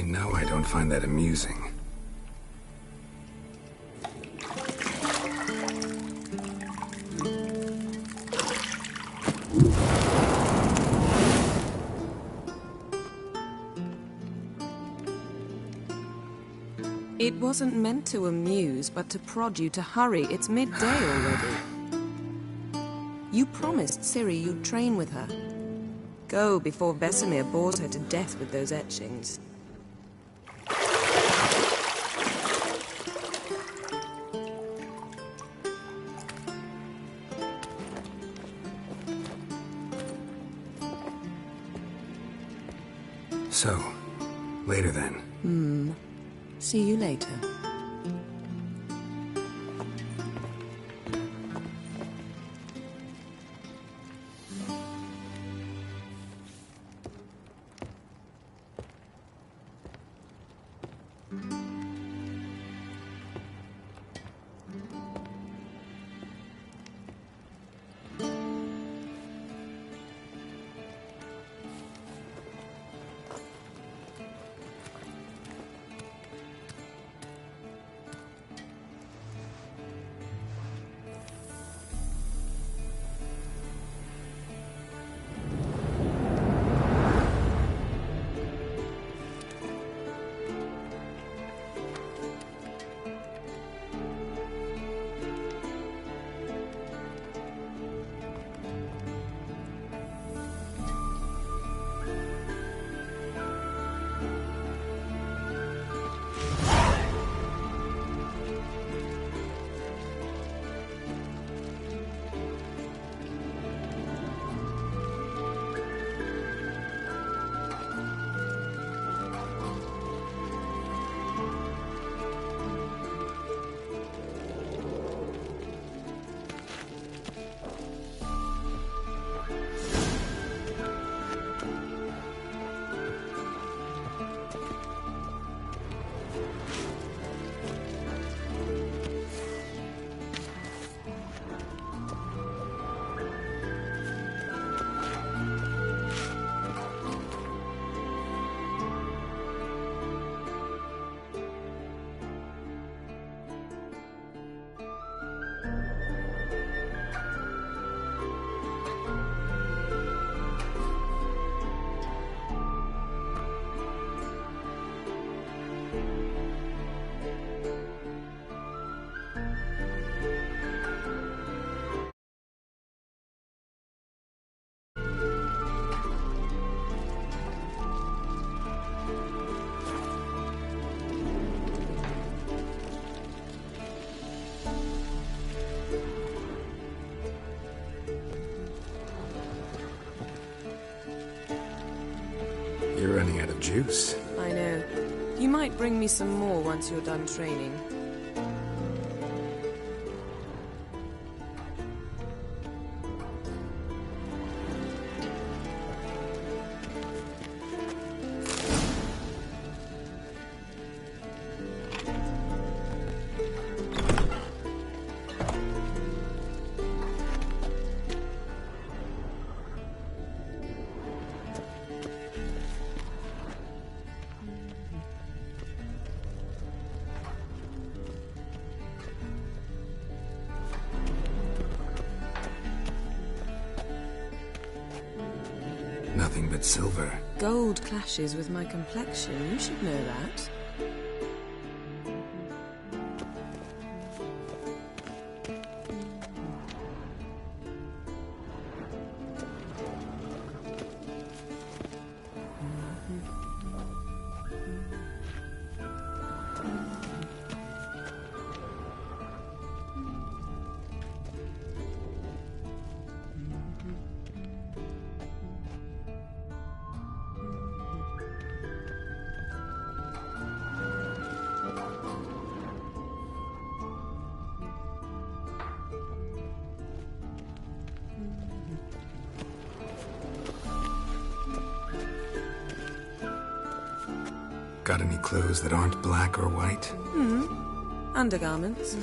You know I don't find that amusing. It wasn't meant to amuse, but to prod you to hurry. It's midday already. You promised Ciri you'd train with her. Go before Vesemir bores her to death with those etchings. So, later then. See you later. You're running out of juice. I know. You might bring me some more once you're done training. Nothing but silver. Gold clashes with my complexion. You should know that. Got any clothes that aren't black or white? Undergarments.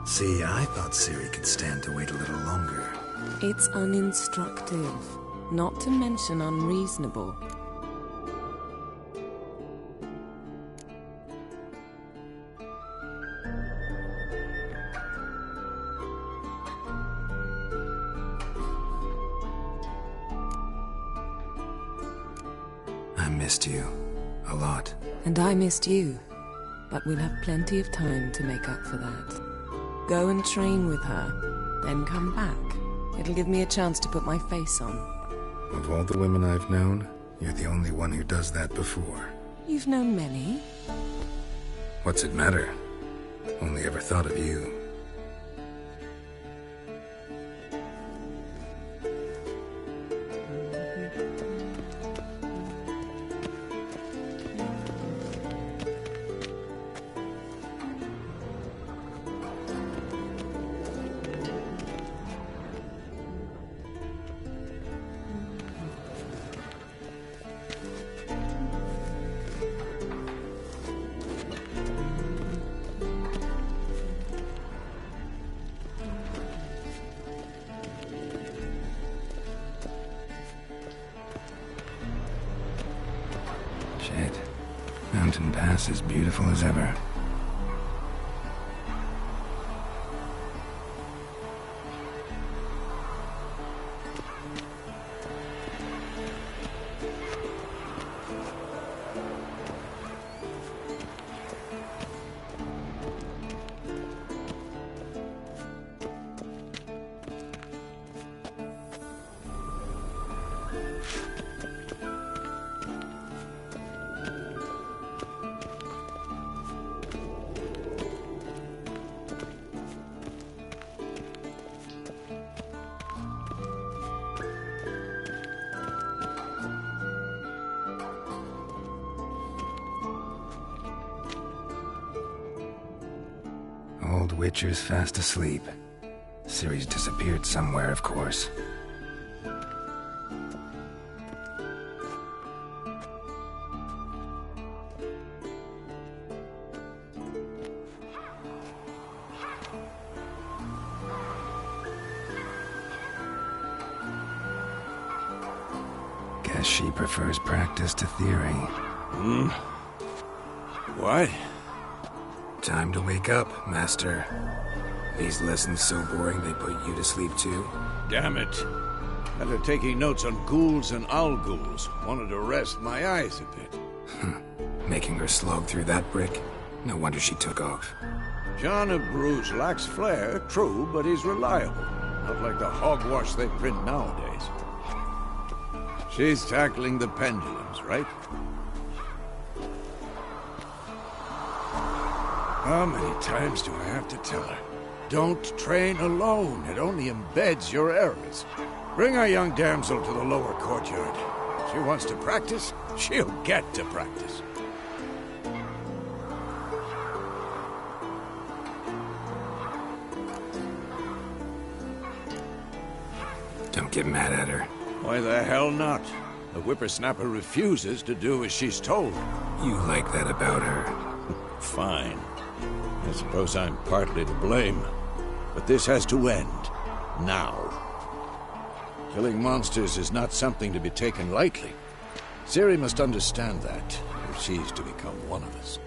See, I thought Ciri could stand to wait a little longer. It's uninstructive. not to mention unreasonable. I missed you. A lot. And I missed you. But we'll have plenty of time to make up for that. Go and train with her, then come back. It'll give me a chance to put my face on. Of all the women I've known, you're the only one who does that before. You've known many. What's it matter? Only ever thought of you. Shit. Mountain Pass is beautiful as ever. Old Witcher's fast asleep. Ciri's disappeared somewhere, of course. Guess she prefers practice to theory. What? Time to wake up, Master. These lessons so boring they put you to sleep too? Damn it. After taking notes on ghouls and owl-ghouls, wanted to rest my eyes a bit. Making her slog through that brick? No wonder she took off. John of Bruges lacks flair, true, but he's reliable. Not like the hogwash they print nowadays. She's tackling the pendulums, right? How many times do I have to tell her? Don't train alone. It only embeds your errors. Bring our young damsel to the lower courtyard. She wants to practice, she'll get to practice. Don't get mad at her. Why the hell not? The whippersnapper refuses to do as she's told. You like that about her. Fine. I suppose I'm partly to blame. But this has to end. Now. Killing monsters is not something to be taken lightly. Ciri must understand that, if she's to become one of us.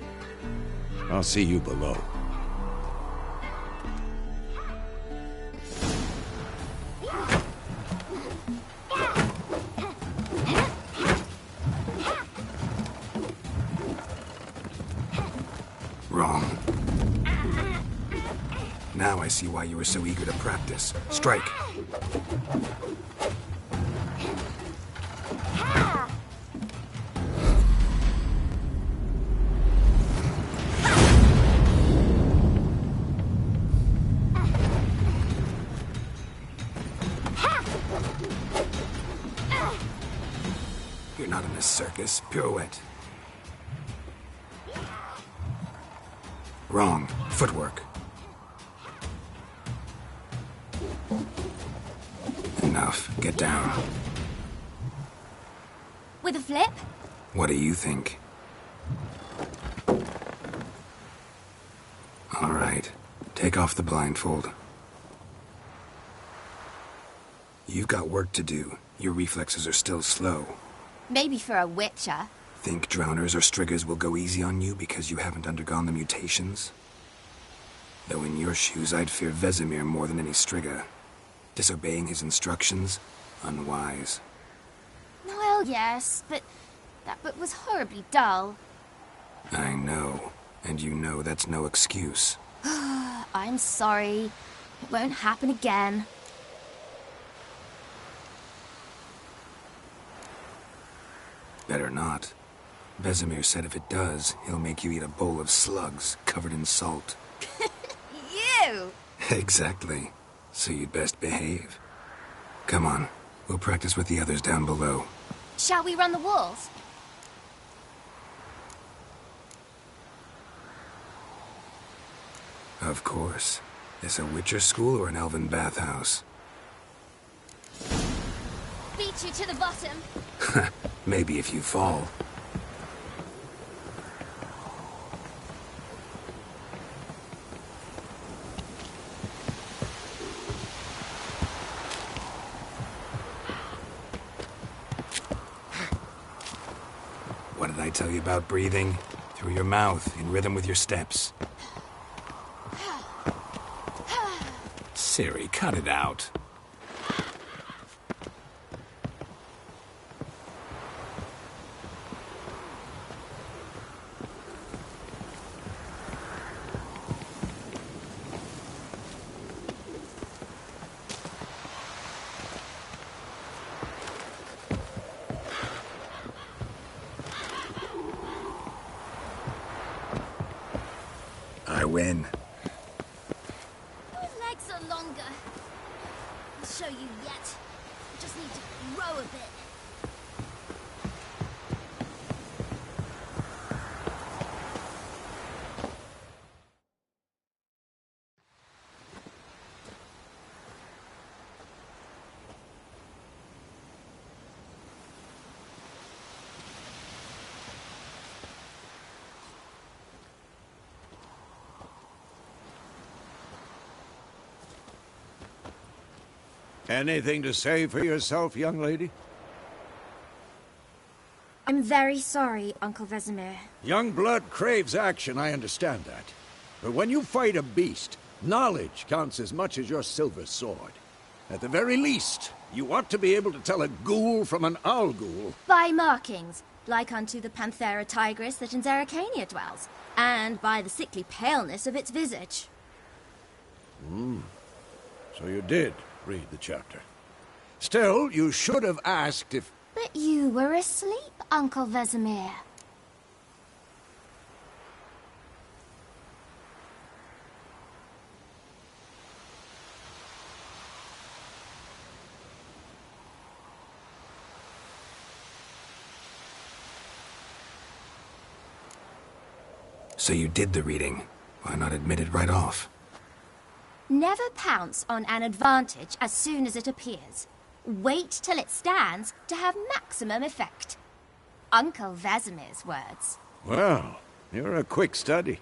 I'll see you below. Wrong. Now I see why you were so eager to practice. Strike. You're not in a circus. Pirouette. Wrong. Footwork. Enough. Get down. With a flip? What do you think? All right. Take off the blindfold. You've got work to do. Your reflexes are still slow. Maybe for a witcher. Think drowners or striggers will go easy on you because you haven't undergone the mutations? Though in your shoes, I'd fear Vesemir more than any strigger. Disobeying his instructions? Unwise. Well, yes, but that book was horribly dull. I know. And you know that's no excuse. I'm sorry. It won't happen again. Better not. Vesemir said if it does, he'll make you eat a bowl of slugs covered in salt. You! Exactly. So you'd best behave. Come on. We'll practice with the others down below. Shall we run the walls? Of course. This a Witcher school or an elven bathhouse? Beat you to the bottom. Maybe if you fall. What did I tell you about breathing? Through your mouth, in rhythm with your steps. Siri, cut it out. I win. My legs are longer. I'll show you yet. I just need to grow a bit. Anything to say for yourself, young lady? I'm very sorry, Uncle Vesemir. Young blood craves action, I understand that. But when you fight a beast, knowledge counts as much as your silver sword. At the very least, you ought to be able to tell a ghoul from an owl ghoul. By markings, like unto the Panthera tigris that in Zeracania dwells, and by the sickly paleness of its visage. So you did read the chapter. Still, you should have asked if... But you were asleep, Uncle Vesemir. So you did the reading. Why not admit it right off? Never pounce on an advantage as soon as it appears. Wait till it stands to have maximum effect. Uncle Vesemir's words. Well, you're a quick study.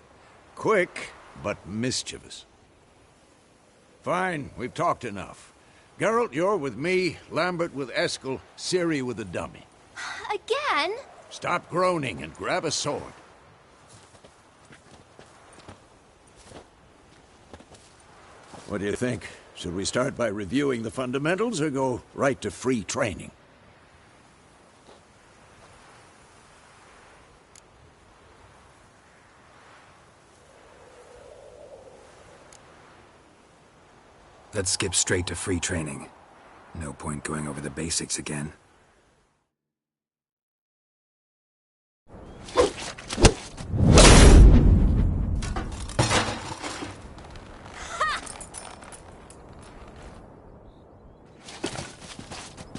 Quick, but mischievous. Fine, we've talked enough. Geralt, you're with me, Lambert with Eskel, Ciri with the dummy. Again? Stop groaning and grab a sword. What do you think? Should we start by reviewing the fundamentals or go right to free training? Let's skip straight to free training. No point going over the basics again.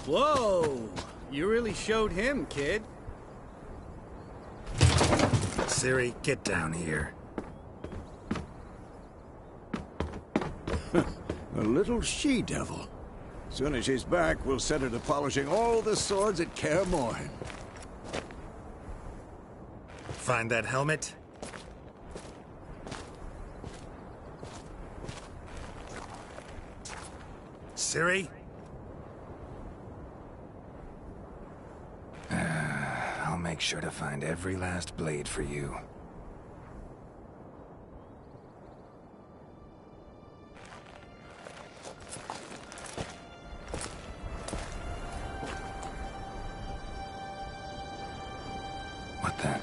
Whoa! You really showed him, kid. Ciri, get down here. A little she-devil. Soon as she's back, we'll set her to polishing all the swords at Kaer Morhen. Find that helmet? Ciri? make sure to find every last blade for you. What the?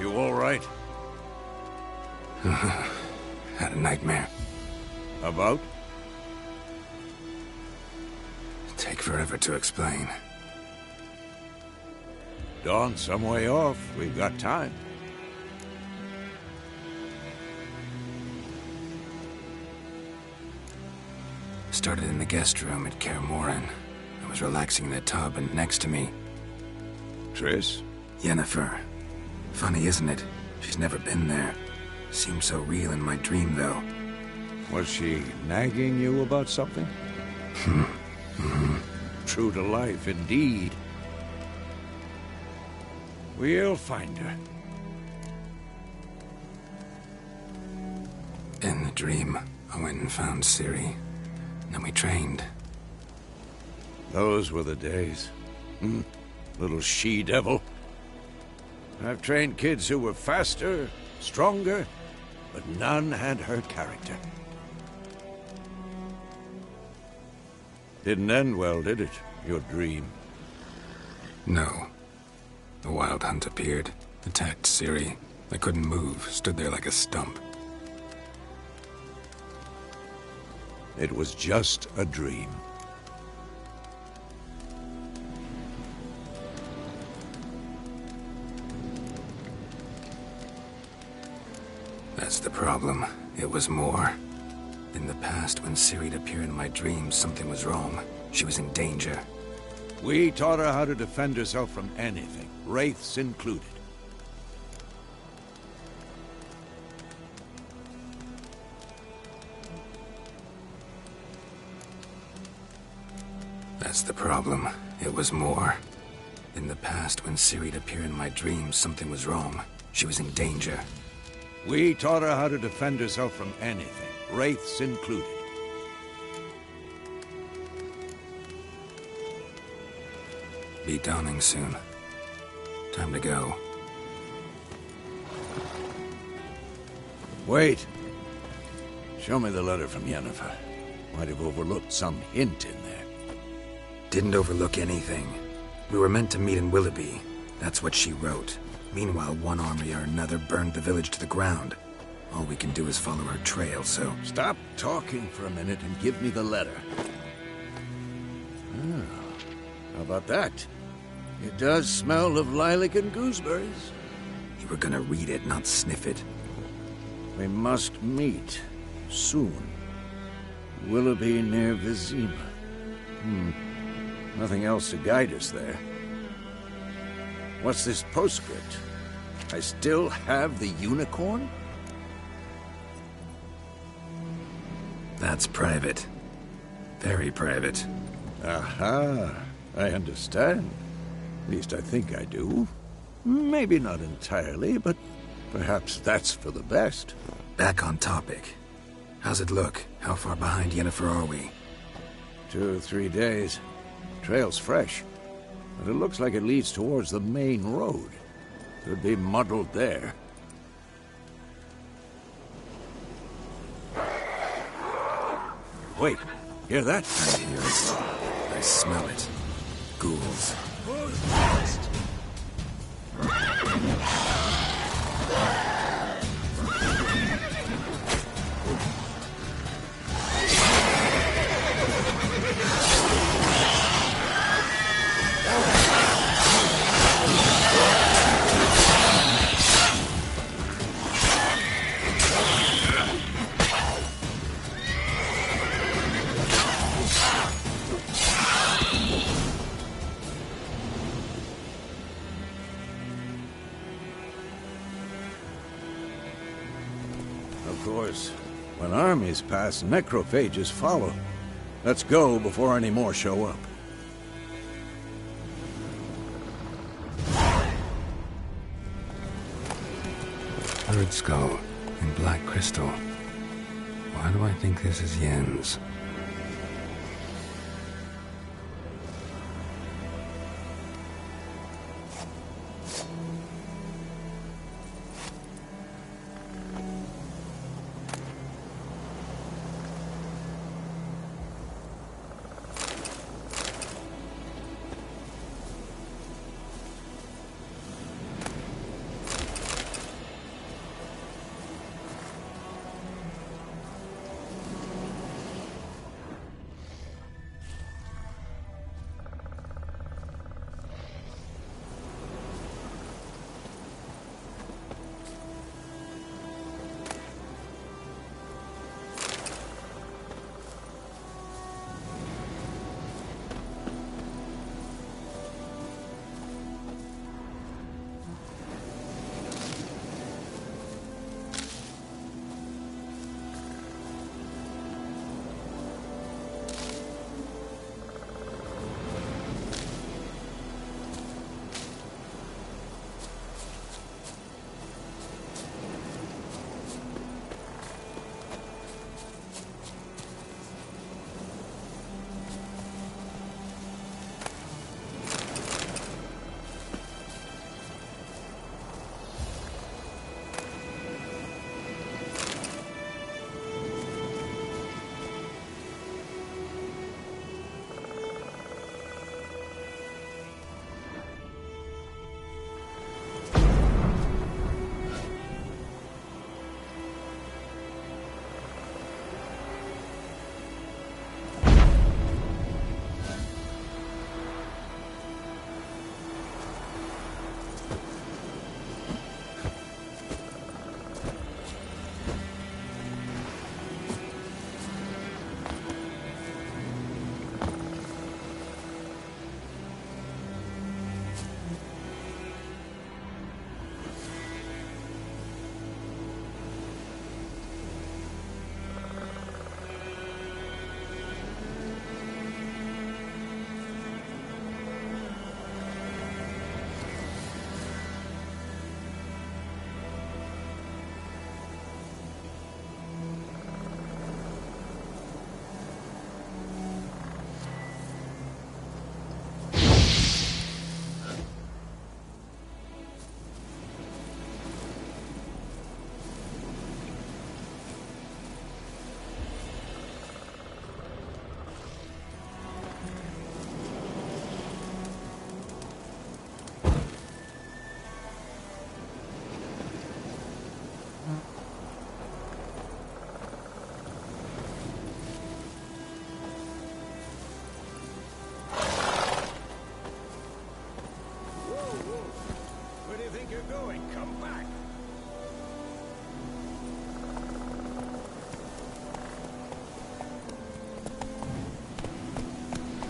You all right? Had a nightmare. About? Take forever to explain. Dawn's some way off. We've got time. Started in the guest room at Kaer Morhen. I was relaxing in the tub, and next to me... Triss? Yennefer. Funny, isn't it? She's never been there. Seemed so real in my dream, though. Was she nagging you about something? True to life, indeed. We'll find her. In the dream, I went and found Ciri. Then we trained. Those were the days. Little she-devil. I've trained kids who were faster, stronger, but none had her character. Didn't end well, did it? Your dream? No. The Wild Hunt appeared, attacked Ciri. I couldn't move, stood there like a stump. It was just a dream. That's the problem. It was more. In the past, when Ciri'd appear in my dreams, something was wrong. She was in danger. We taught her how to defend herself from anything, wraiths included. That's the problem. It was more. In the past, when Ciri'd appear in my dreams, something was wrong. She was in danger. We taught her how to defend herself from anything, wraiths included. Be dawning soon. Time to go. Wait. Show me the letter from Yennefer. Might have overlooked some hint in there. Didn't overlook anything. We were meant to meet in Willoughby. That's what she wrote. Meanwhile, one army or another burned the village to the ground. All we can do is follow her trail, so... Stop talking for a minute and give me the letter. How about that? It does smell of lilac and gooseberries. You were gonna read it, not sniff it. We must meet. Soon. Willoughby near Vizima. Nothing else to guide us there. What's this postscript? I still have the unicorn? That's private. Very private. Aha. I understand. At least I think I do. Maybe not entirely, but perhaps that's for the best. Back on topic. How's it look? How far behind Yennefer are we? 2 or 3 days. Trail's fresh, but it looks like it leads towards the main road. Could be muddled there. Wait, hear that? I hear it. I smell it. Ghouls. Of course, when armies pass, necrophages follow. Let's go before any more show up. Bird skull and black crystal. Why do I think this is Yen's?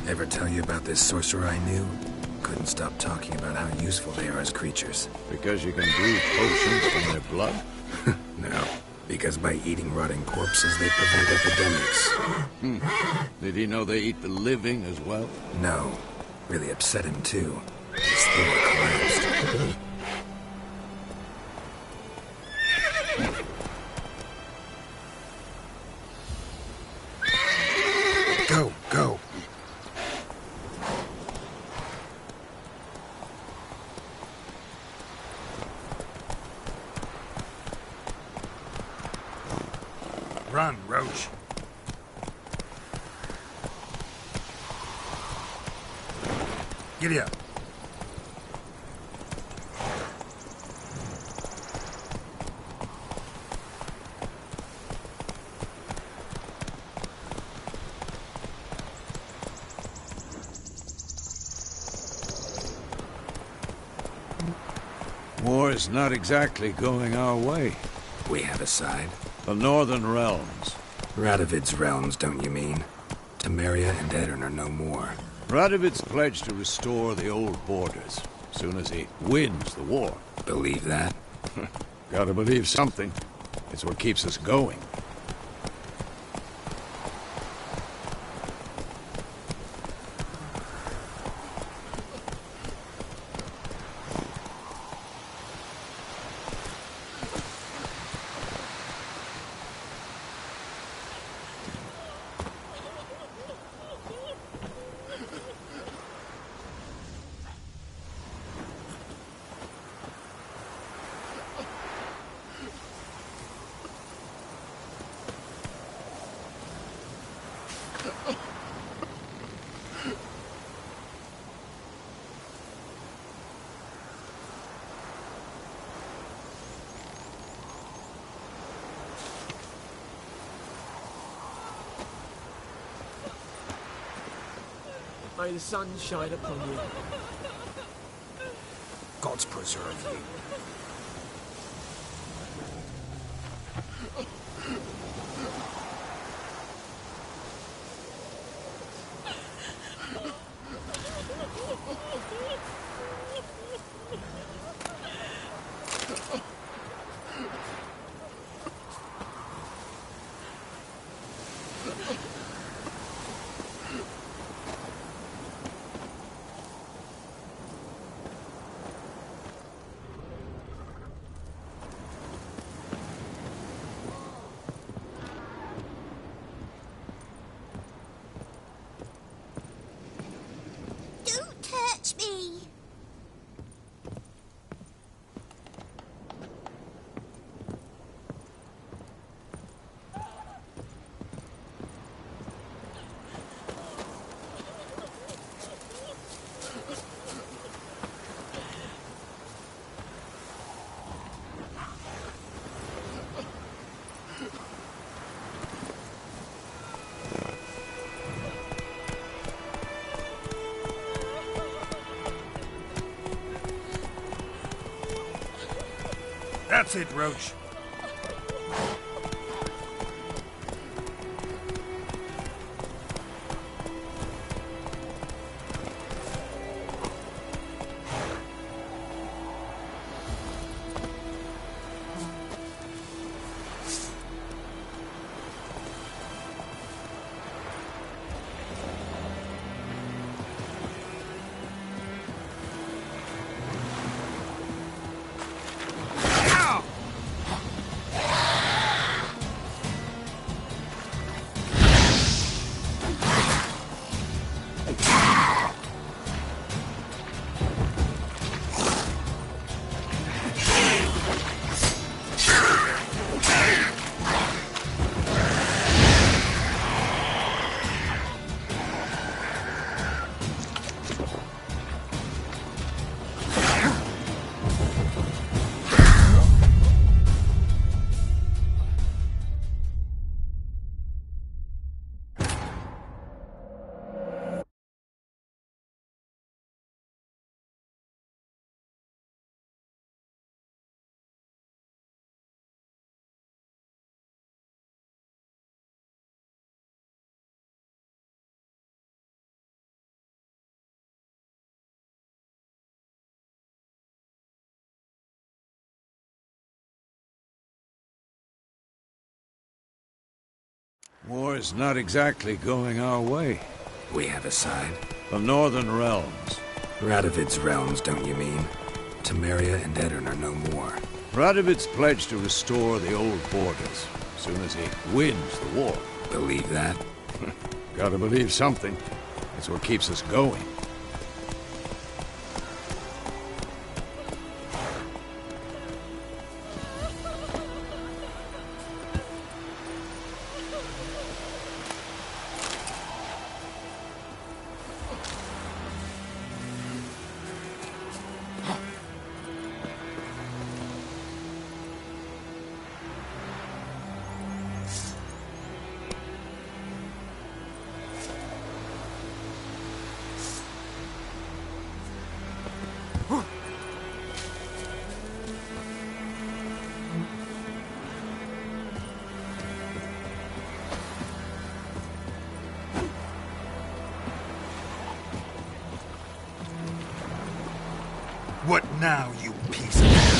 Ever tell you about this sorcerer I knew? Couldn't stop talking about how useful they are as creatures. Because you can brew potions from their blood? No, because by eating rotting corpses, they prevent epidemics. Did he know they eat the living as well? No. Really upset him, too. His throat collapsed. Go, go. Run, Roach. Giddy up. War is not exactly going our way. We have a side. The Northern Realms. Radovid's realms, don't you mean? Temeria and Edirn are no more. Radovid's pledged to restore the old borders, as soon as he wins the war. Believe that? Gotta believe something. It's what keeps us going. May the sun shine upon you. Gods preserve you. Don't touch me! That's it, Roach. War is not exactly going our way. We have a side. The Northern Realms. Radovid's realms, don't you mean? Temeria and Edirn are no more. Radovid's pledged to restore the old borders, as soon as he wins the war. Believe that? Gotta believe something. It's what keeps us going. What now, you piece of hell?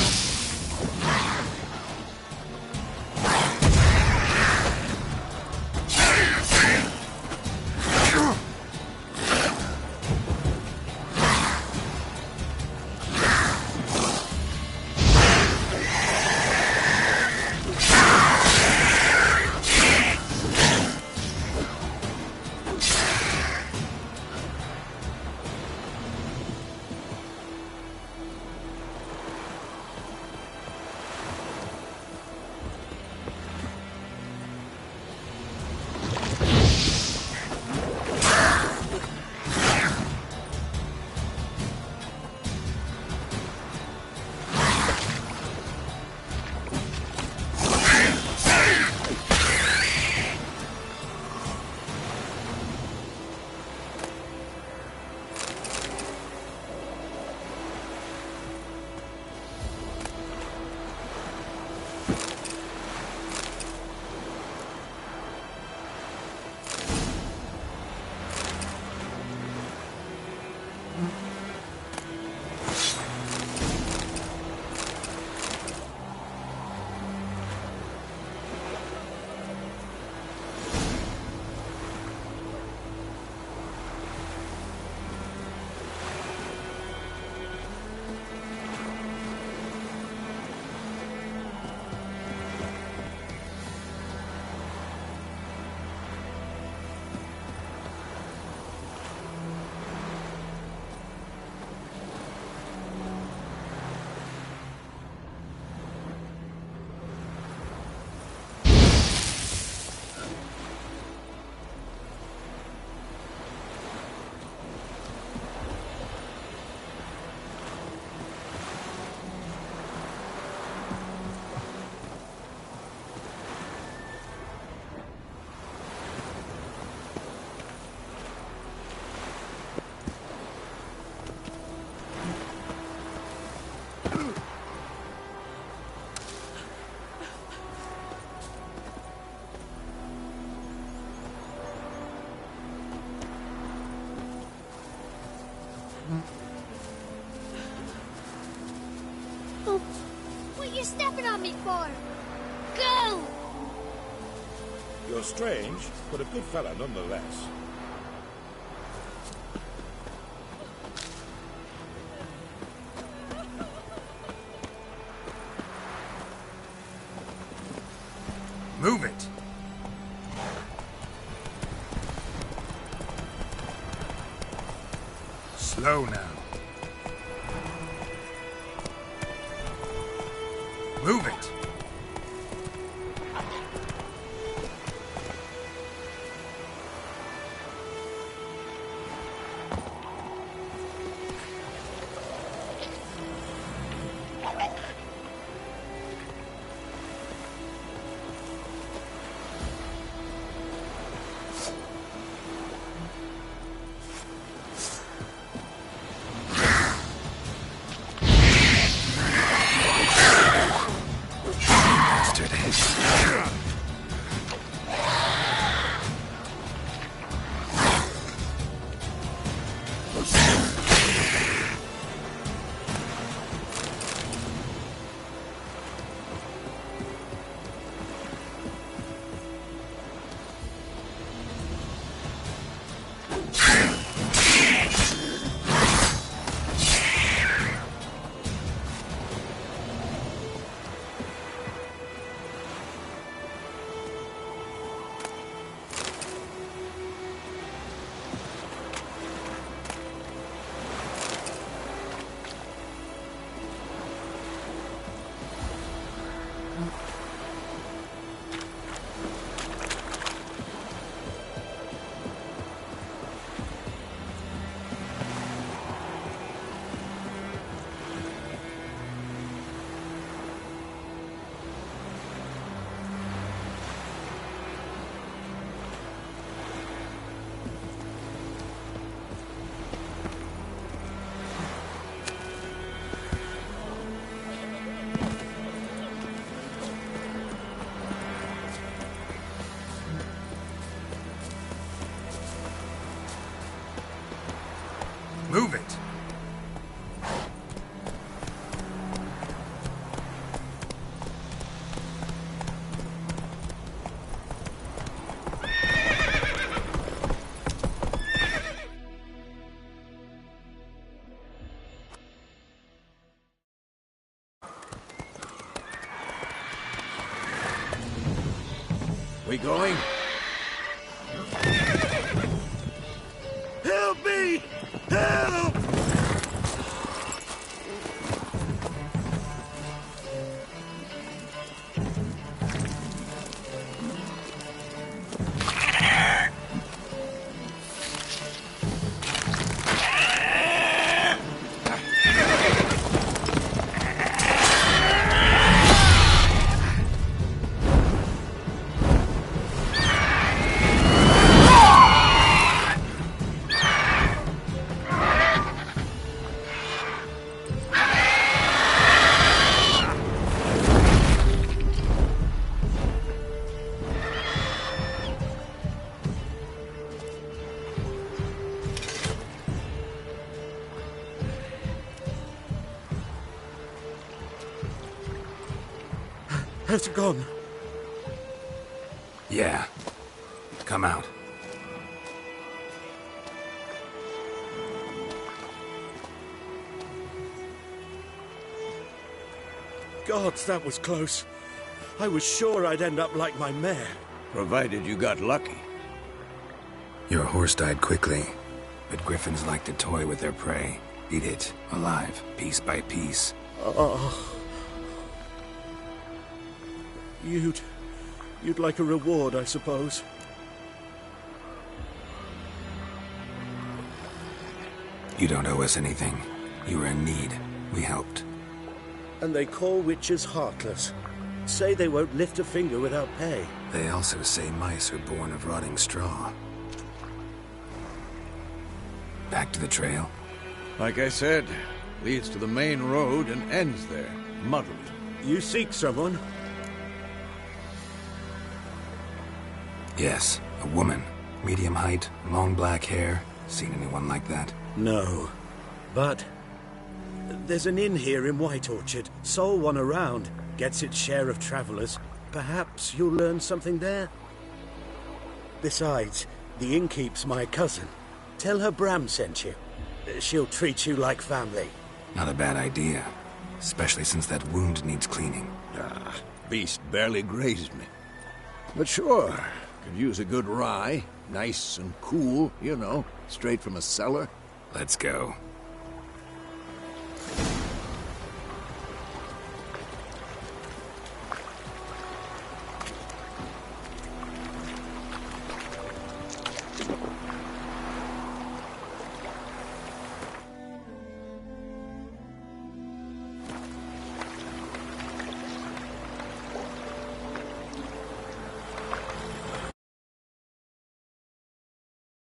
Oh, what are you stepping on me for? Go! You're strange, but a good fella nonetheless. Move it! Slow now. Move it! Move it! We going? Help me! Help! Has it gone? Yeah. Come out. Gods, that was close. I was sure I'd end up like my mare. Provided you got lucky. Your horse died quickly, but griffins like to toy with their prey. Eat it, alive, piece by piece. Oh. You'd like a reward, I suppose. You don't owe us anything. You were in need. We helped. And they call witches heartless. Say they won't lift a finger without pay. They also say mice are born of rotting straw. Back to the trail? Like I said, leads to the main road and ends there. Muddled. You seek someone? Yes, a woman. Medium height, long black hair. Seen anyone like that? No. But there's an inn here in White Orchard. Sole one around. Gets its share of travelers. Perhaps you'll learn something there? Besides, the innkeep's my cousin. Tell her Bram sent you. She'll treat you like family. Not a bad idea. Especially since that wound needs cleaning. Ah, beast barely grazed me. But sure, could use a good rye. Nice and cool, you know, straight from a cellar. Let's go.